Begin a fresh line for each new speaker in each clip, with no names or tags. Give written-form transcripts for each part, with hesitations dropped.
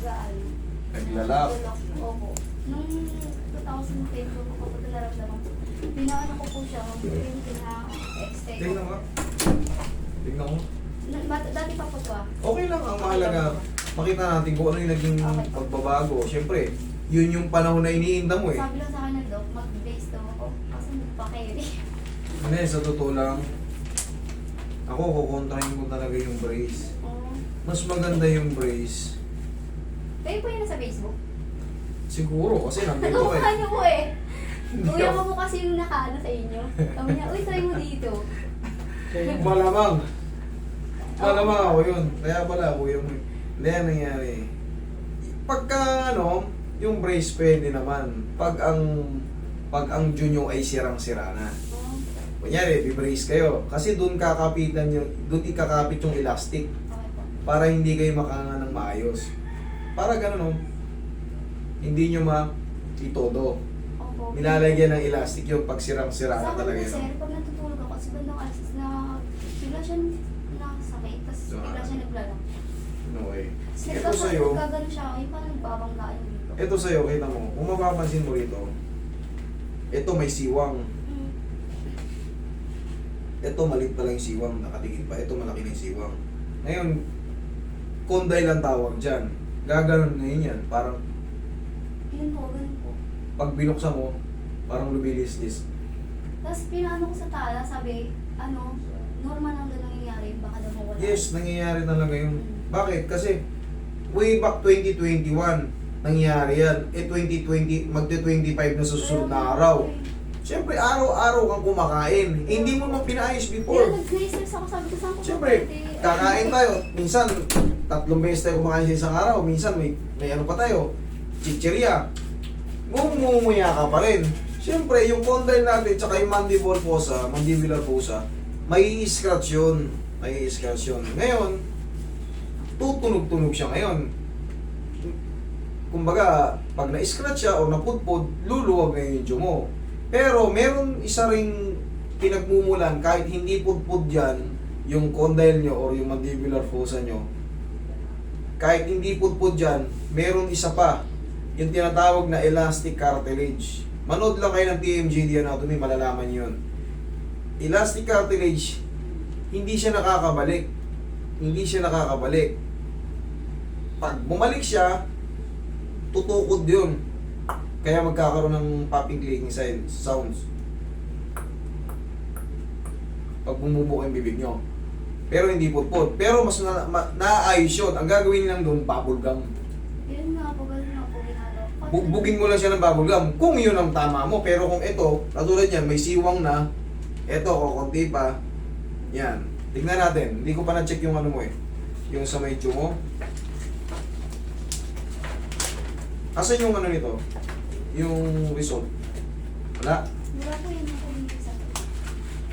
nag-ano.
Naglalap.
Opo. Nung 2010 ko po ito naramdaman ko. Pinaano ko po siya, extend.
Tingnan mo. Tingnan mo.
Dati pa po ito ah.
Okay lang, ang mahalaga. Makita natin kung ano yung naging pagbabago. Siyempre, yun yung panahon na iniinda mo eh.
Sabi lang sa akin ng doc, mag-base daw ako. Kasi magpa-carry.
Hindi, sa totoo lang, ako kukontrahin ko talaga yung brace.
Oo.
Mas maganda yung brace.
Kayo po yun sa Facebook?
Siguro, kasi nandito
Nagkukuha
eh.
niyo po eh.
Hindi
Kuya
ako-
ko po kasi yung nakaano sa inyo. Sabi niya, uy, try mo dito.
Malamang. Malamang ako yun. Kaya pala ako yung... Hindi yan nangyari. Pagka ano, yung brace pwede naman. Pag ang junyo ay sirang-sira na.
Oo.
Kunyari, bibrace kayo. Kasi doon kakapitan yung... Doon ikakapit yung elastic.
Okay po.
Para hindi kayo makanga ng maayos. Para ganun, no? Hindi nyo itodo.
Opo.
Nilalagyan ng elastic yung pag sirang-sira
Sa
na
akin
talaga
po,
yun.
sir, pag natutulog ako, kasi bandang alas na bigla siya nakasakit, tapos bigla siya naglalak.
No way.
Tapos
Ito sa'yo,
nagkagano siya, yung parang nagbabanggaan dito.
ito sa'yo, kita mo, kung mapapansin mo rito, ito may siwang.
Mm.
Ito maliit pa lang yung siwang, nakatingin pa. Ito malaki na yung siwang. Ngayon, konday lang tawag dyan. Gaganon ngayon yan. Parang
Yun po, ganun po.
pag binuksan mo, parang lubilis-lis.
Tapos pinaano ko sa tala, sabi, normal lang doon nangyayari, baka daw mawala.
Yes, nangyayari talaga yun. Bakit? Kasi way back 2021, nangyayari yan. 2020, magte-25 na susunod na araw. Siyempre, araw-araw kang kumakain. Hindi mo pinaayos
Kaya
before.
nag-research ako, sabi ko saan ko
Siyempre, kakain tayo. Minsan, 3 beses tayo kumakain sa isang araw. Minsan, may ano pa tayo. Chicheria. Ngumuya ka pa rin. Siyempre, yung condyle natin, tsaka yung mandibular fossa, may scratch yun. May scratch yun. Ngayon, tutunog-tunog siya ngayon. Kumbaga, pag na-scratch siya o napudpud, luluwag na yung medyo mo. Pero meron isa ring pinagmumulan kahit hindi pudpud yan, yung condyle nyo or yung mandibular fossa nyo, kahit hindi pudpud dyan, meron isa pa, yung tinatawag na elastic cartilage. Manood lang kayo ng TMJD Anatomy, malalaman yun. Elastic cartilage, hindi siya nakakabalik. Hindi siya nakakabalik. Pag bumalik siya, tutukod yun. Kaya magkakaroon ng popping clicking sounds. Pag bumubuo yung bibig nyo. Pero hindi putput. Pero mas naayos yun. Ang gagawin lang doon, bubble gum.
Yun nga po, ganun nga po ginagawa.
Bugbugin mo lang siya ng bubble gum. Kung yun ang tama mo. Pero kung ito, katulad yan, may siwang na. Ito, kukunti pa. Yan. Tignan natin. Hindi ko pa na-check yung ano mo eh. Yung sa may tiyo mo. Asan yung ano nito? Yung result? Wala.
Wala po yun ako dito sa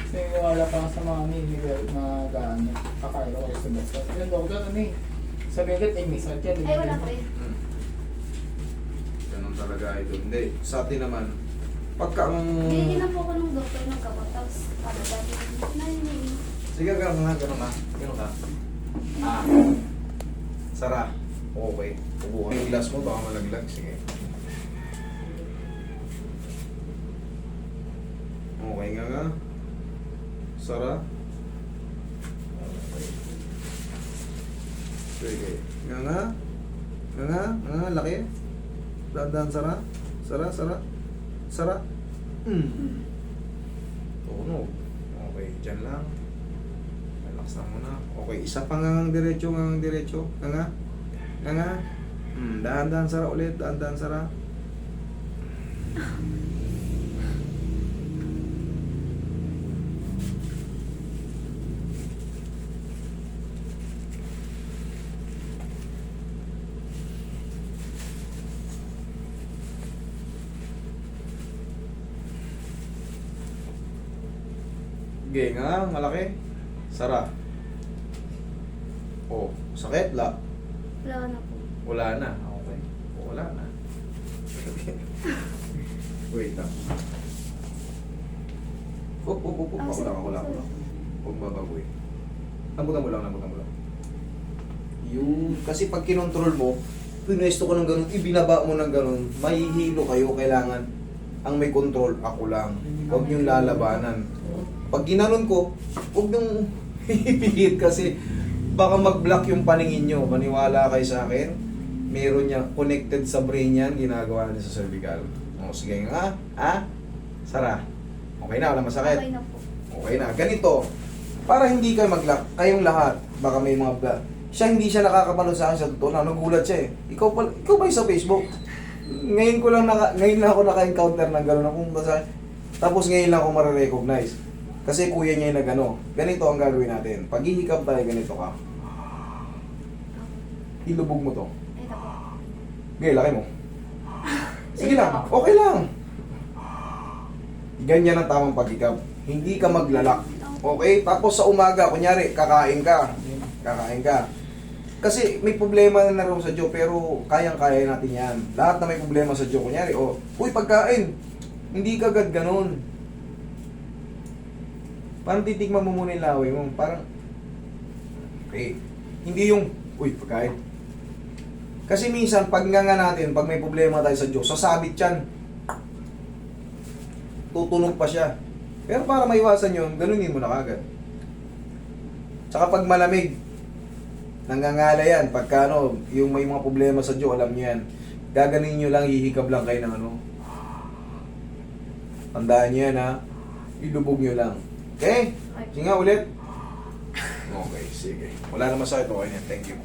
Kasi wala pa nga sa mga nililigaw na gaano. Kakairo ko sa basta. Yung doktor, sa bigat ay may sakit yan.
Ay, wala po yun.
Ganun talaga ito. Hindi. Sa atin naman, pagka ang...
Binigyan na po ako ng doktor ng gamot, tapos dati, narinig.
Sige, ganun nga. Ganun ka. Ganun ka. Sara. Okay. Ubuhan yung glass mo, baka malaglag. Sige. Okay nga. Sara. Okay. Sige. Nga. Laki. Dahan-dahan, Sara. Sara. Tunog. Okay, dyan lang. Relax lang muna. Okay, isa pa ngang diretso. Nga. Dahan-dahan, Sara ulit. Dahan-dahan, Sara. Okay, nga, malaki. Sara. Oh, sakit la.
Wala na po.
Wala na. Okay. Wala na. Wait lang. Ako lang. Huwag babagoy. Lambutan mo lang. Yung, kasi pag kinontrol mo, pinesto ko ng ganun, ibinaba mo ng ganun, mahihilo kayo, kailangan ang may control, ako lang. Huwag niyong lalabanan. Pag ginanon ko, huwag niyong ipilit kasi baka mag-block yung paningin nyo. Maniwala kayo sa akin, meron niya connected sa brain yan, ginagawa natin sa cervical. O, sige nga, Sara. Okay na, wala masakit.
Okay na po.
Okay na. Ganito, para hindi kayo mag-lock, kayong lahat, baka may mga blood. Siya hindi siya nakakapanood sa akin sa totoo na, nagulat siya eh. Ikaw ba yung sa Facebook? Ngayon lang ako naka-encounter ng gano'n kung basta. Tapos ngayon lang ako marirecognize. Kasi kuya niya yung nagano. Ganito ang gagawin natin. Pag hihikap tayo, ganito ka. Ilubog mo to.
Ito po.
Okay, laki mo. Sige lang, okay lang. Ganyan ang tamang pagkikap. Hindi ka maglalak. Okay? Tapos sa umaga, kunyari, kakain ka. Kasi may problema na naroon sa Diyo, pero kayang-kaya natin yan. Lahat na may problema sa Diyo, kunyari, uy, pagkain. Hindi ka agad ganun. Parang titigman mo muna yung laway mo. Parang, okay. Hindi yung, uy, pagkain. Kasi minsan, pag nga natin, pag may problema tayo sa Diyos, sasabit yan. Tutunog pa siya. Pero para maiwasan yun, ganunin mo na kagad. Tsaka pag malamig, nangangala yan. Pagka yung may mga problema sa Diyos, alam niyo yan. Gaganin nyo lang, hihikab lang kayo ng Tandaan niyo yan ha. Ilubog nyo lang. Okay? Sige nga ulit. Okay, sige. Wala naman sa ito. Okay, thank you.